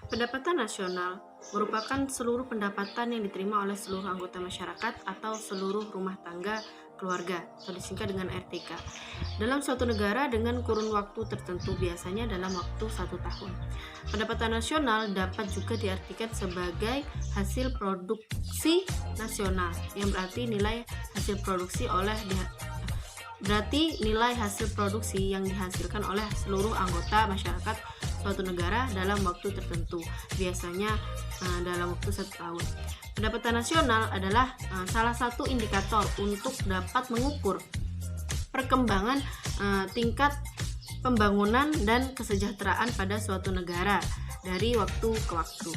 Pendapatan nasional merupakan seluruh pendapatan yang diterima oleh seluruh anggota masyarakat atau seluruh rumah tangga keluarga atau disingkat dengan RTK dalam suatu negara dengan kurun waktu tertentu, biasanya dalam waktu 1 tahun. Pendapatan nasional dapat juga diartikan sebagai hasil produksi nasional, yang berarti nilai hasil produksi yang dihasilkan oleh seluruh anggota masyarakat suatu negara dalam waktu tertentu, biasanya dalam waktu 1 tahun. Pendapatan nasional adalah salah satu indikator untuk dapat mengukur perkembangan tingkat pembangunan dan kesejahteraan pada suatu negara dari waktu ke waktu.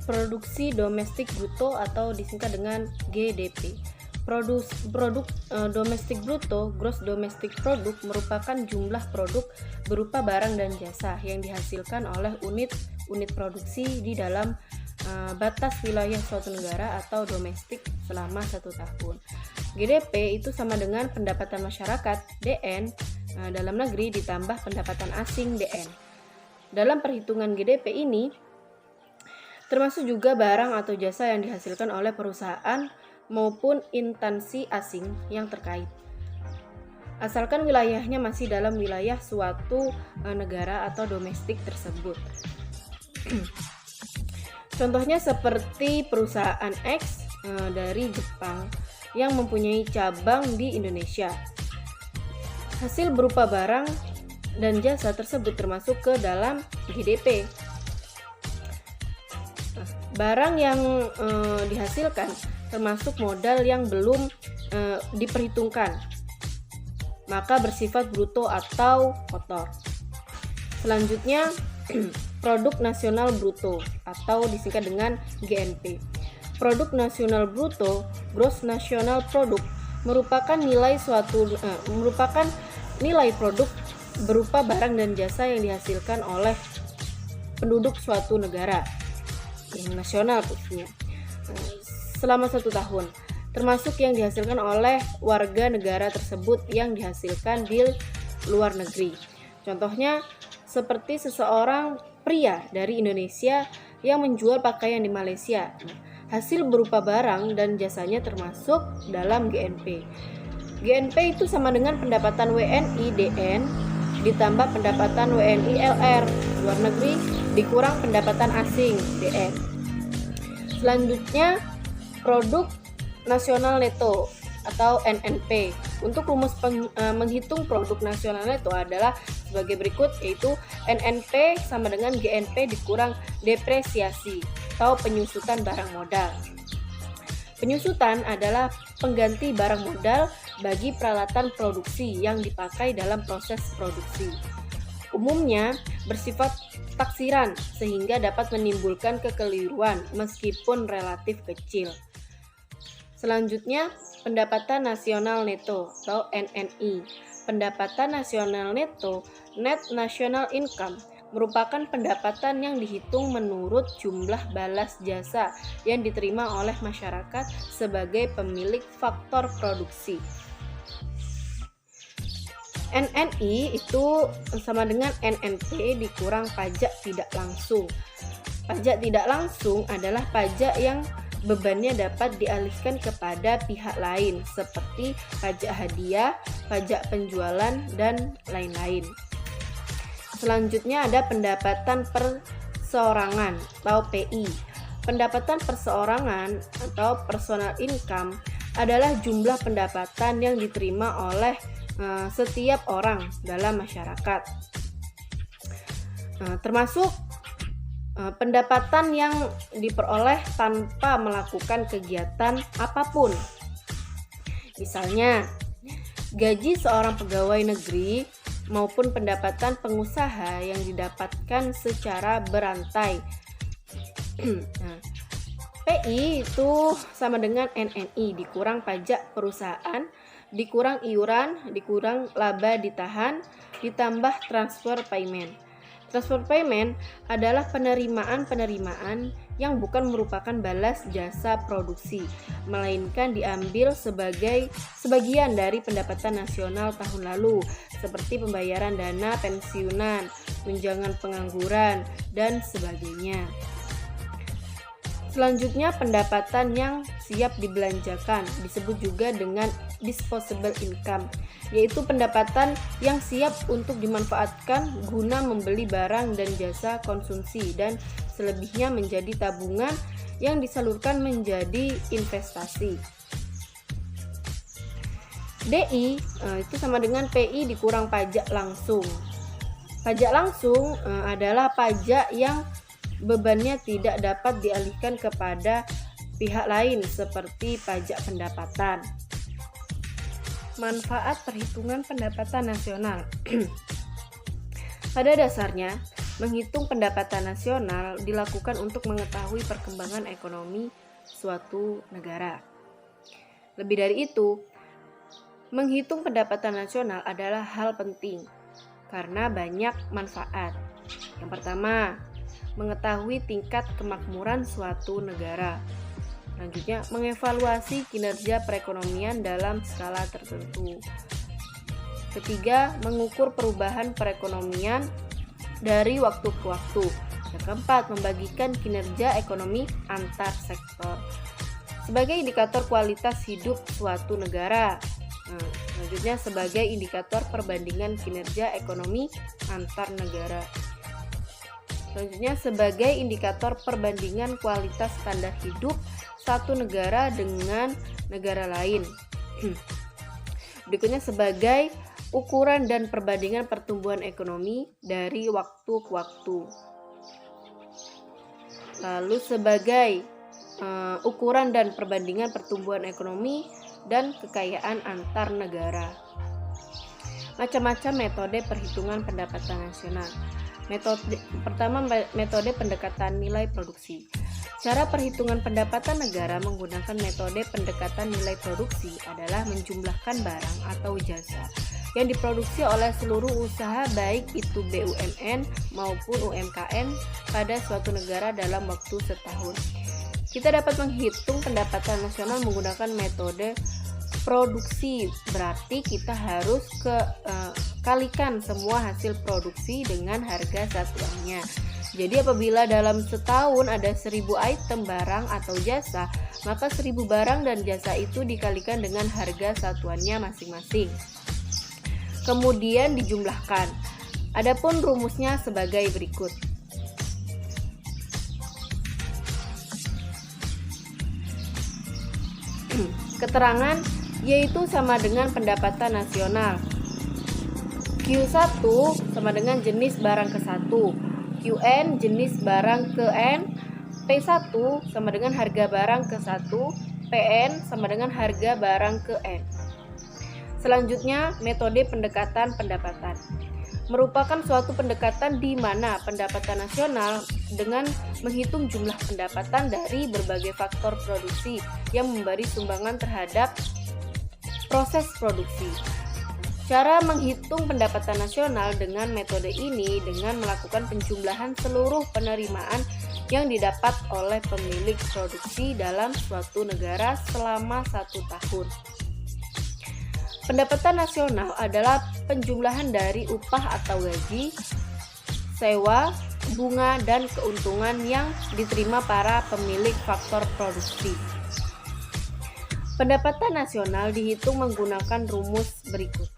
Produksi domestik bruto atau disingkat dengan GDP. Produk domestik bruto, gross domestic product, merupakan jumlah produk berupa barang dan jasa yang dihasilkan oleh unit produksi di dalam batas wilayah suatu negara atau domestik selama 1 tahun. GDP itu sama dengan pendapatan masyarakat DN dalam negeri ditambah pendapatan asing DN. Dalam perhitungan GDP ini termasuk juga barang atau jasa yang dihasilkan oleh perusahaan maupun instansi asing yang terkait, asalkan wilayahnya masih dalam wilayah suatu negara atau domestik tersebut. Contohnya seperti perusahaan X dari Jepang yang mempunyai cabang di Indonesia. Hasil berupa barang dan jasa tersebut termasuk ke dalam GDP. Barang yang dihasilkan termasuk modal yang belum diperhitungkan, maka bersifat bruto atau kotor. Selanjutnya, produk nasional bruto atau disingkat dengan GNP. Produk nasional bruto, gross national product, merupakan nilai produk berupa barang dan jasa yang dihasilkan oleh penduduk suatu negara yang nasional khususnya selama 1 tahun, termasuk yang dihasilkan oleh warga negara tersebut yang dihasilkan di luar negeri. Contohnya seperti seseorang pria dari Indonesia yang menjual pakaian di Malaysia. Hasil berupa barang dan jasanya termasuk dalam GNP. GNP itu sama dengan pendapatan WNI DN ditambah pendapatan WNI LR luar negeri dikurang pendapatan asing DN. Selanjutnya, produk nasional neto atau NNP. Untuk rumus menghitung produk nasional neto adalah sebagai berikut, yaitu NNP sama dengan GNP dikurang depresiasi atau penyusutan barang modal. Penyusutan adalah pengganti barang modal bagi peralatan produksi yang dipakai dalam proses produksi. Umumnya bersifat taksiran sehingga dapat menimbulkan kekeliruan meskipun relatif kecil. Selanjutnya, pendapatan nasional neto atau NNI. Pendapatan nasional neto, net national income, merupakan pendapatan yang dihitung menurut jumlah balas jasa yang diterima oleh masyarakat sebagai pemilik faktor produksi. NNI itu sama dengan NNP dikurang pajak tidak langsung. Pajak tidak langsung adalah pajak yang bebannya dapat dialihkan kepada pihak lain seperti pajak hadiah, pajak penjualan, dan lain-lain. Selanjutnya ada pendapatan perseorangan atau PI. Pendapatan perseorangan atau personal income adalah jumlah pendapatan yang diterima oleh setiap orang dalam masyarakat, termasuk pendapatan yang diperoleh tanpa melakukan kegiatan apapun. Misalnya, gaji seorang pegawai negeri maupun pendapatan pengusaha yang didapatkan secara berantai. PI itu sama dengan NNI dikurang pajak perusahaan, dikurang iuran, dikurang laba ditahan, ditambah transfer payment. Transfer payment adalah penerimaan yang bukan merupakan balas jasa produksi, melainkan diambil sebagian dari pendapatan nasional tahun lalu, seperti pembayaran dana pensiunan, tunjangan pengangguran, dan sebagainya. Selanjutnya, pendapatan yang siap dibelanjakan disebut juga dengan disposable income, yaitu pendapatan yang siap untuk dimanfaatkan guna membeli barang dan jasa konsumsi dan selebihnya menjadi tabungan yang disalurkan menjadi investasi. DI itu sama dengan PI dikurang pajak langsung. Pajak langsung adalah pajak yang bebannya tidak dapat dialihkan kepada pihak lain seperti pajak pendapatan. Manfaat perhitungan pendapatan nasional. Pada dasarnya, menghitung pendapatan nasional dilakukan untuk mengetahui perkembangan ekonomi suatu negara. Lebih dari itu, menghitung pendapatan nasional adalah hal penting karena banyak manfaat. Yang pertama, mengetahui tingkat kemakmuran suatu negara. Selanjutnya, mengevaluasi kinerja perekonomian dalam skala tertentu. Ketiga, mengukur perubahan perekonomian dari waktu ke waktu. Yang keempat, membagikan kinerja ekonomi antar sektor sebagai indikator kualitas hidup suatu negara. Selanjutnya, sebagai indikator perbandingan kinerja ekonomi antar negara. Selanjutnya, sebagai indikator perbandingan kualitas standar hidup satu negara dengan negara lain. Berikutnya, sebagai ukuran dan perbandingan pertumbuhan ekonomi dari waktu ke waktu. Lalu sebagai ukuran dan perbandingan pertumbuhan ekonomi dan kekayaan antar negara. Macam-macam metode perhitungan pendapatan nasional. Pertama, metode pendekatan nilai produksi. Cara perhitungan pendapatan negara menggunakan metode pendekatan nilai produksi adalah menjumlahkan barang atau jasa yang diproduksi oleh seluruh usaha baik itu BUMN maupun UMKM pada suatu negara dalam waktu setahun. Kita dapat menghitung pendapatan nasional menggunakan metode produksi, berarti kita harus kalikan semua hasil produksi dengan harga satuannya. Jadi apabila dalam setahun ada 1000 item barang atau jasa, maka 1000 barang dan jasa itu dikalikan dengan harga satuannya masing-masing. Kemudian dijumlahkan. Adapun rumusnya sebagai berikut. Keterangan yaitu sama dengan pendapatan nasional. Q1 sama dengan jenis barang ke 1, QN jenis barang ke N, P1 sama dengan harga barang ke 1, PN sama dengan harga barang ke N. Selanjutnya, metode pendekatan pendapatan. Merupakan suatu pendekatan di mana pendapatan nasional dengan menghitung jumlah pendapatan dari berbagai faktor produksi yang memberi sumbangan terhadap proses produksi. Cara menghitung pendapatan nasional dengan metode ini dengan melakukan penjumlahan seluruh penerimaan yang didapat oleh pemilik produksi dalam suatu negara selama 1 tahun. Pendapatan nasional adalah penjumlahan dari upah atau gaji, sewa, bunga, dan keuntungan yang diterima para pemilik faktor produksi. Pendapatan nasional dihitung menggunakan rumus berikut.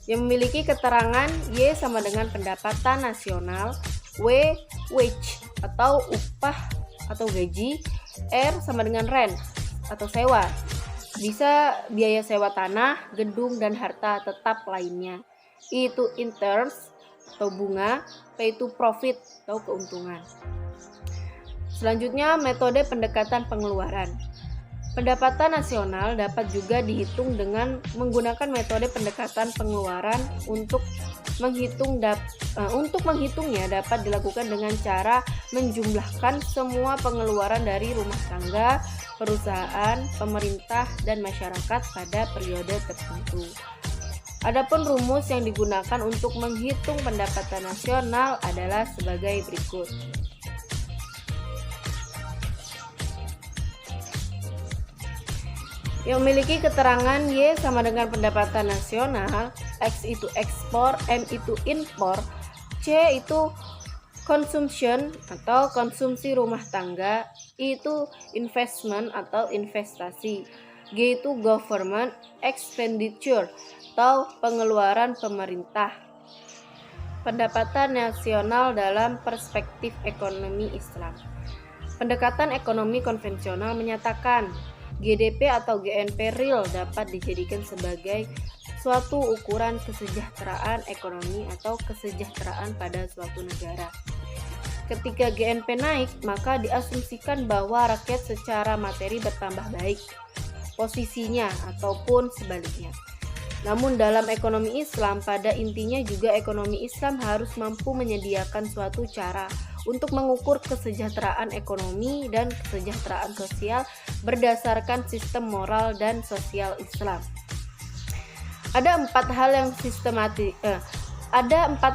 Yang memiliki keterangan Y sama dengan pendapatan nasional, W wage atau upah atau gaji, R sama dengan rent atau sewa. Bisa biaya sewa tanah, gedung, dan harta tetap lainnya. I itu interest atau bunga, P itu profit atau keuntungan. Selanjutnya, metode pendekatan pengeluaran. Pendapatan nasional dapat juga dihitung dengan menggunakan metode pendekatan pengeluaran. Untuk menghitungnya dapat dilakukan dengan cara menjumlahkan semua pengeluaran dari rumah tangga, perusahaan, pemerintah, dan masyarakat pada periode tertentu. Adapun rumus yang digunakan untuk menghitung pendapatan nasional adalah sebagai berikut. Yang memiliki keterangan Y sama dengan pendapatan nasional, X itu ekspor, M itu impor, C itu consumption atau konsumsi rumah tangga, I itu investment atau investasi, G itu government expenditure atau pengeluaran pemerintah. Pendapatan nasional dalam perspektif ekonomi Islam. Pendekatan ekonomi konvensional menyatakan GDP atau GNP real dapat dijadikan sebagai suatu ukuran kesejahteraan ekonomi atau kesejahteraan pada suatu negara. Ketika GNP naik, maka diasumsikan bahwa rakyat secara materi bertambah baik posisinya ataupun sebaliknya. Namun dalam ekonomi Islam, pada intinya juga ekonomi Islam harus mampu menyediakan suatu cara untuk mengukur kesejahteraan ekonomi dan kesejahteraan sosial berdasarkan sistem moral dan sosial Islam. Ada empat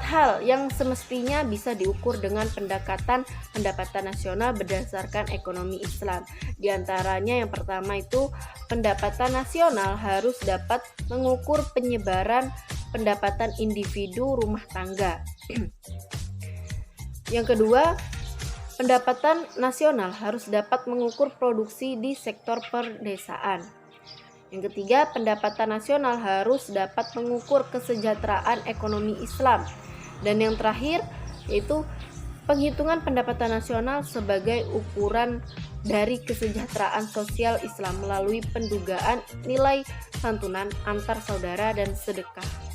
hal yang semestinya bisa diukur dengan pendekatan pendapatan nasional berdasarkan ekonomi Islam. Di antaranya yang pertama itu pendapatan nasional harus dapat mengukur penyebaran pendapatan individu rumah tangga. Yang kedua, pendapatan nasional harus dapat mengukur produksi di sektor perdesaan. Yang ketiga, pendapatan nasional harus dapat mengukur kesejahteraan ekonomi Islam. Dan yang terakhir, yaitu penghitungan pendapatan nasional sebagai ukuran dari kesejahteraan sosial Islam melalui pendugaan nilai santunan antar saudara dan sedekah.